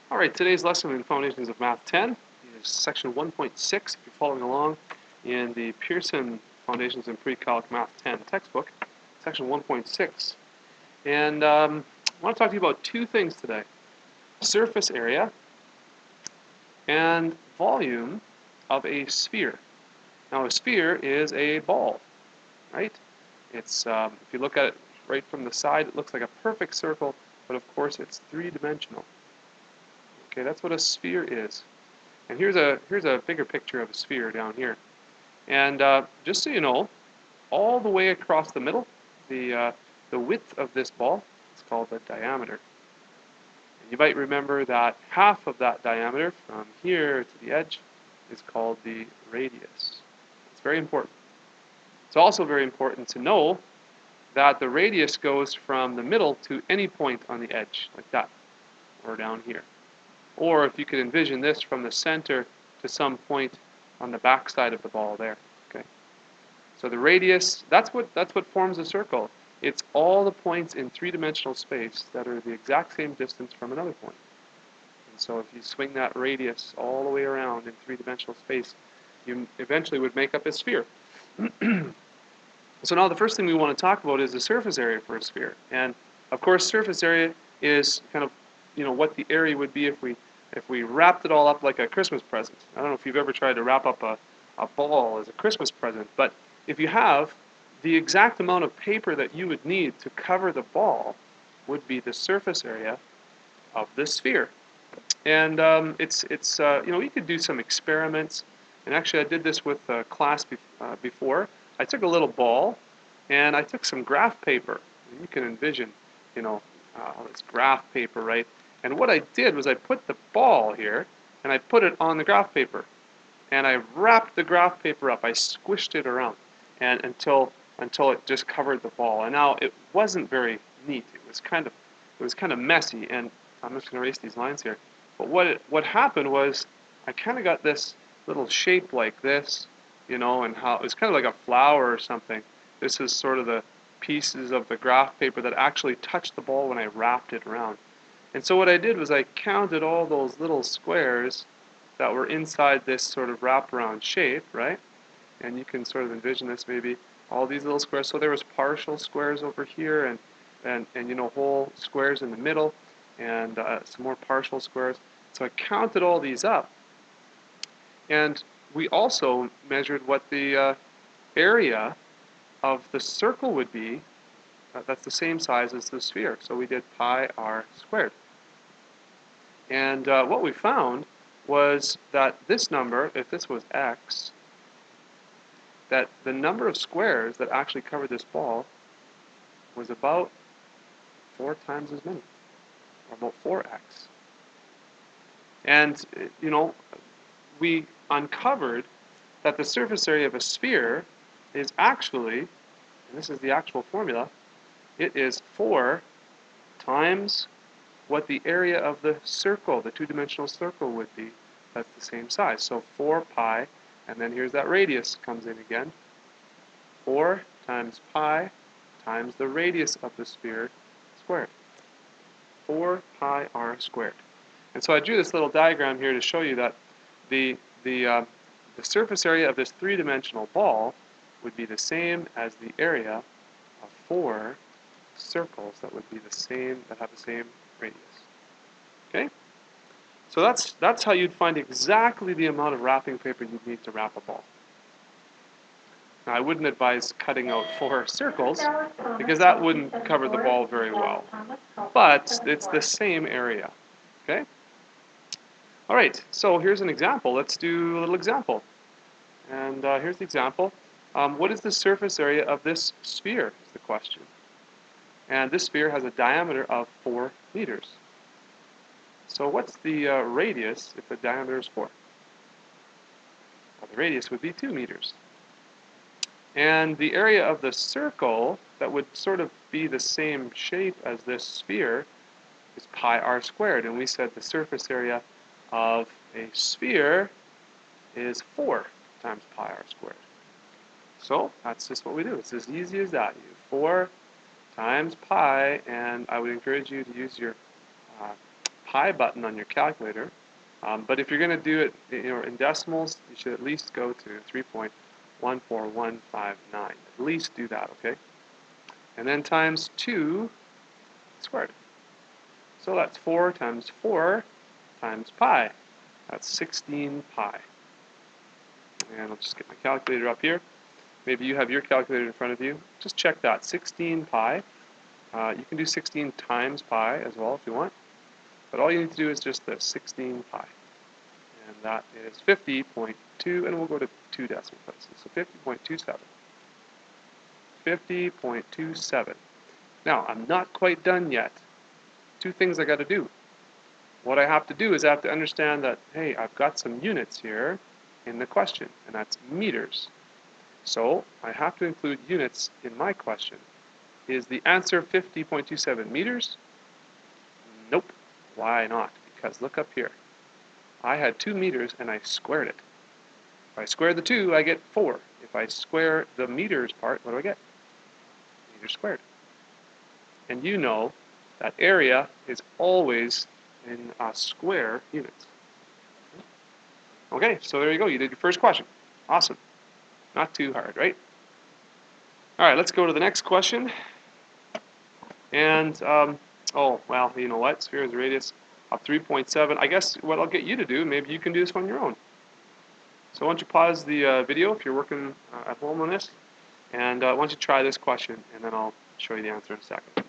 All right, today's lesson in Foundations of Math 10 is section 1.6, if you're following along in the Pearson Foundations in Pre-Calc Math 10 textbook, section 1.6. And I want to talk to you about two things today: surface area and volume of a sphere. Now, a sphere is a ball, right? It's if you look at it right from the side, it looks like a perfect circle, but of course it's three-dimensional. Okay, that's what a sphere is. And here's a bigger picture of a sphere down here. And just so you know, all the way across the middle, the width of this ball is called the diameter. And you might remember that half of that diameter from here to the edge is called the radius. It's very important. It's also very important to know that the radius goes from the middle to any point on the edge, like that, or down here. Or if you could envision this from the center to some point on the back side of the ball there. Okay. So the radius, that's what forms a circle. It's all the points in three-dimensional space that are the exact same distance from another point. And so if you swing that radius all the way around in three-dimensional space, you eventually would make up a sphere. So now the first thing we want to talk about is the surface area for a sphere. And of course, surface area is kind of, what the area would be if we wrapped it all up like a Christmas present. I don't know if you've ever tried to wrap up a ball as a Christmas present, but if you have, the exact amount of paper that you would need to cover the ball would be the surface area of the sphere. And you could do some experiments. And actually, I did this with a class before. I took a little ball, and I took some graph paper. And you can envision, this graph paper, right? And what I did was I put the ball here, and I put it on the graph paper. And I wrapped the graph paper up. I squished it around and until it just covered the ball. And now it wasn't very neat. It was kind of messy. And I'm just going to erase these lines here. But what happened was I kind of got this little shape like this, and how it was kind of like a flower or something. This is sort of the pieces of the graph paper that actually touched the ball when I wrapped it around. And so what I did was I counted all those little squares that were inside this sort of wraparound shape, right? And you can sort of envision this maybe, all these little squares. So there was partial squares over here and whole squares in the middle and some more partial squares. So I counted all these up. And we also measured what the area of the circle would be. That's the same size as the sphere. So we did pi r squared. And what we found was that this number, if this was x, that the number of squares that actually covered this ball was about 4 times as many, or about 4x. And, we uncovered that the surface area of a sphere is actually, and this is the actual formula, it is 4 times what the area of the circle, the two-dimensional circle, would be. That's the same size. So 4 pi, and then here's that radius comes in again. 4 times pi times the radius of the sphere squared. 4 pi r squared. And so I drew this little diagram here to show you that the surface area of this three-dimensional ball would be the same as the area of 4 circles that would be the same, that have the same radius. Okay? So that's how you'd find exactly the amount of wrapping paper you'd need to wrap a ball. Now, I wouldn't advise cutting out 4 circles because that wouldn't cover the ball very well. But it's the same area. Okay? All right, so here's an example. Let's do a little example. And here's the example. What is the surface area of this sphere is the question. And this sphere has a diameter of 4 meters. So what's the radius if the diameter is 4? Well, the radius would be 2 meters. And the area of the circle that would sort of be the same shape as this sphere is pi r squared. And we said the surface area of a sphere is 4 times pi r squared. So that's just what we do. It's as easy as that. You do 4 times pi, and I would encourage you to use your pi button on your calculator. But if you're going to do it in decimals, you should at least go to 3.14159. At least do that, okay? And then times 2 squared. So that's 4 times 4 times pi. That's 16 pi. And I'll just get my calculator up here. Maybe you have your calculator in front of you. Just check that. 16 pi. You can do 16 times pi as well if you want. But all you need to do is just the 16 pi. And that is 50.2, and we'll go to 2 decimal places. So 50.27. 50.27. Now, I'm not quite done yet. 2 things I got to do. What I have to do is I have to understand that, hey, I've got some units here in the question, and that's meters. So I have to include units in my question. Is the answer 50.27 meters? Nope. Why not? Because look up here. I had 2 meters and I squared it. If I square the 2, I get 4. If I square the meters part, what do I get? Meters squared. And you know that area is always in square units. Okay, so there you go. You did your first question. Awesome. Not too hard, right? All right, let's go to the next question. And, oh, well, you know what? Sphere has a radius of 3.7. I guess what I'll get you to do, maybe you can do this on your own. So why don't you pause the video if you're working at home on this, and why don't you try this question, and then I'll show you the answer in a second.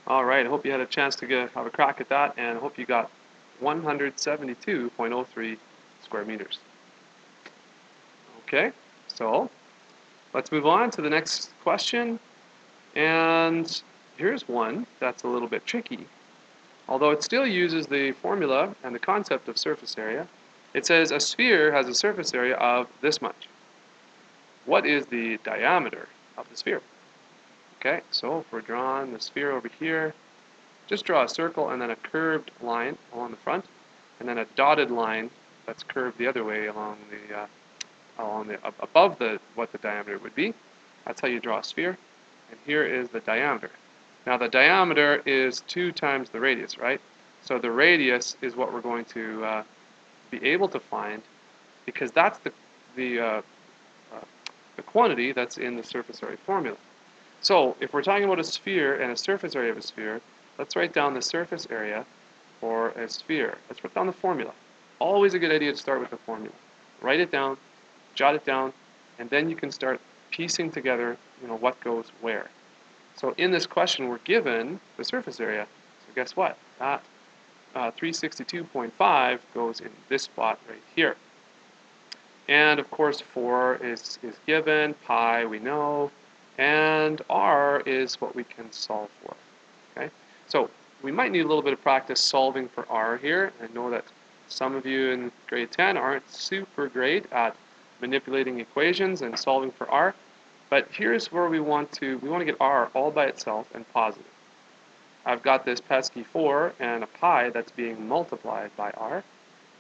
All right, I hope you had a chance to have a crack at that, and I hope you got 172.03 square meters. Okay, so let's move on to the next question. And here's one that's a little bit tricky. Although it still uses the formula and the concept of surface area, it says a sphere has a surface area of this much. What is the diameter of the sphere? Okay, so if we're drawing the sphere over here, just draw a circle and then a curved line along the front, and then a dotted line that's curved the other way along above what the diameter would be. That's how you draw a sphere. And here is the diameter. Now the diameter is 2 times the radius, right? So the radius is what we're going to be able to find, because that's the quantity that's in the surface area formula. So if we're talking about a sphere and a surface area of a sphere, let's write down the surface area for a sphere. Let's write down the formula. Always a good idea to start with the formula. Write it down, jot it down, and then you can start piecing together, what goes where. So in this question, we're given the surface area. So guess what? That 362.5 goes in this spot right here. And of course, 4 is given, pi we know, and r is what we can solve for. Okay? So we might need a little bit of practice solving for r here. I know that some of you in grade 10 aren't super great at manipulating equations and solving for r. But here's where we want to get r all by itself and positive. I've got this pesky 4 and a pi that's being multiplied by r,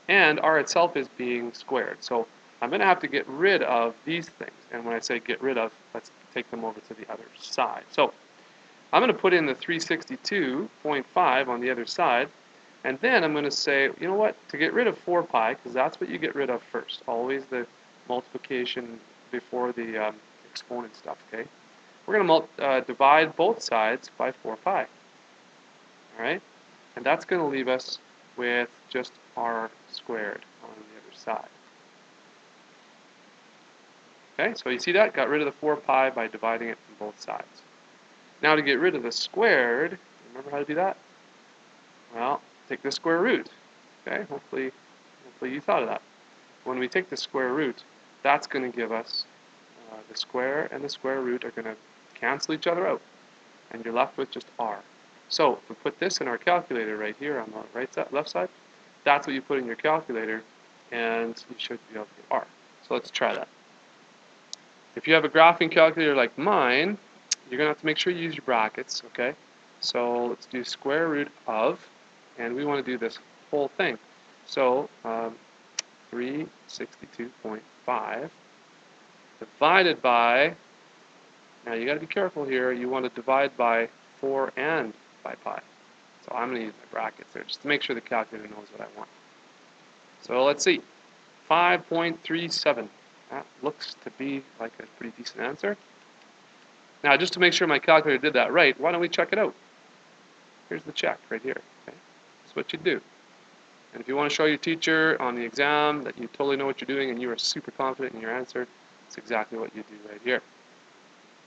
and r itself is being squared. So I'm going to have to get rid of these things. And when I say get rid of, let's take them over to the other side. So I'm going to put in the 362.5 on the other side, and then I'm going to say, you know what, to get rid of 4 pi, because that's what you get rid of first, always the multiplication before the exponent stuff, okay? We're going to divide both sides by 4 pi, all right? And that's going to leave us with just r squared on the other side. Okay, so you see that? Got rid of the 4 pi by dividing it from both sides. Now to get rid of the squared, remember how to do that? Well, take the square root. Okay, hopefully you thought of that. When we take the square root, that's going to give us the square and the square root are going to cancel each other out, and you're left with just r. So if we put this in our calculator right here on the left side, that's what you put in your calculator, and you should be able to get r. So let's try that. If you have a graphing calculator like mine, you're going to have to make sure you use your brackets, okay? So let's do square root of, and we want to do this whole thing. So 362.5 divided by, now you got to be careful here, you want to divide by 4 and by pi. So I'm going to use my brackets there just to make sure the calculator knows what I want. So let's see. 5.37. That looks to be like a pretty decent answer. Now, just to make sure my calculator did that right, why don't we check it out? Here's the check right here. Okay? That's what you do. And if you want to show your teacher on the exam that you totally know what you're doing and you are super confident in your answer, that's exactly what you do right here.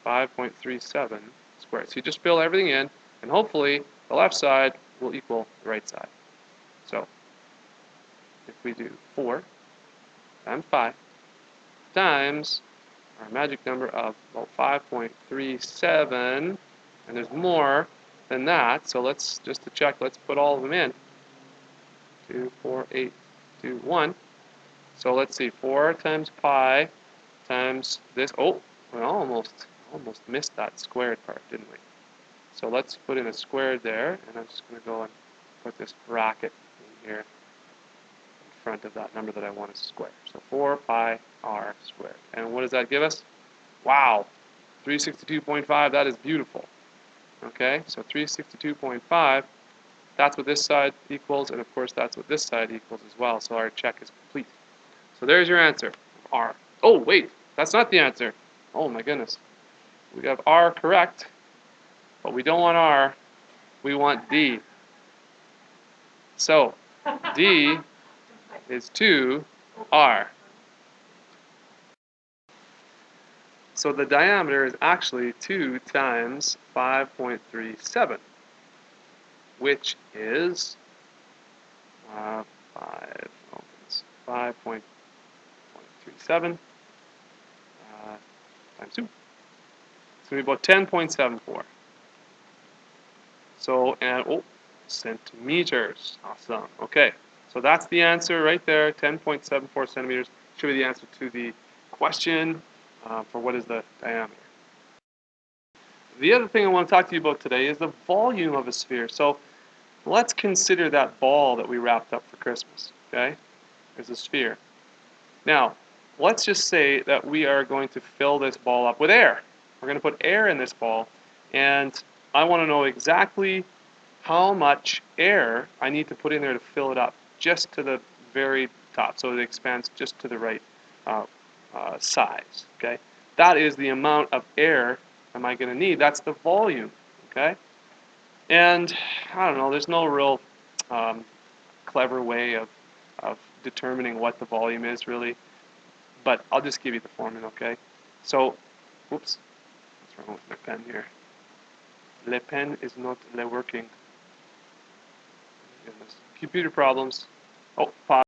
5.37 squared. So you just fill everything in, and hopefully the left side will equal the right side. So if we do 4 times 5 times our magic number of about 5.37, and there's more than that, so let's, just to check, let's put all of them in. 2, 4, 8, 2, 1. So let's see, 4 times pi times this. Oh, we almost missed that squared part, didn't we? So let's put in a squared there, and I'm just going to go and put this bracket in here in front of that number that I want to square. So 4 pi r squared. And what does that give us? Wow, 362.5, that is beautiful. Okay, so 362.5, that's what this side equals, and of course that's what this side equals as well, so our check is complete. So there's your answer, R. Oh, wait, that's not the answer. Oh my goodness. We have R correct, but we don't want R, we want D. So, D is 2R. So the diameter is actually 2 times 5.37, which is 5.37 times 2. It's going to be about 10.74. So, and, oh, centimeters. Awesome. Okay, so that's the answer right there, 10.74 centimeters. Should be the answer to the question for what is the diameter. The other thing I want to talk to you about today is the volume of a sphere. So let's consider that ball that we wrapped up for Christmas, okay? There's a sphere. Now, let's just say that we are going to fill this ball up with air. We're going to put air in this ball, and I want to know exactly how much air I need to put in there to fill it up, just to the very top, so it expands just to the right size, okay? That is the amount of air am I going to need. That's the volume, okay? And I don't know, there's no real clever way of determining what the volume is, really. But I'll just give you the formula, okay? So, whoops, what's wrong with my pen here? Le pen is not working. Goodness. Computer problems. Oh, pause.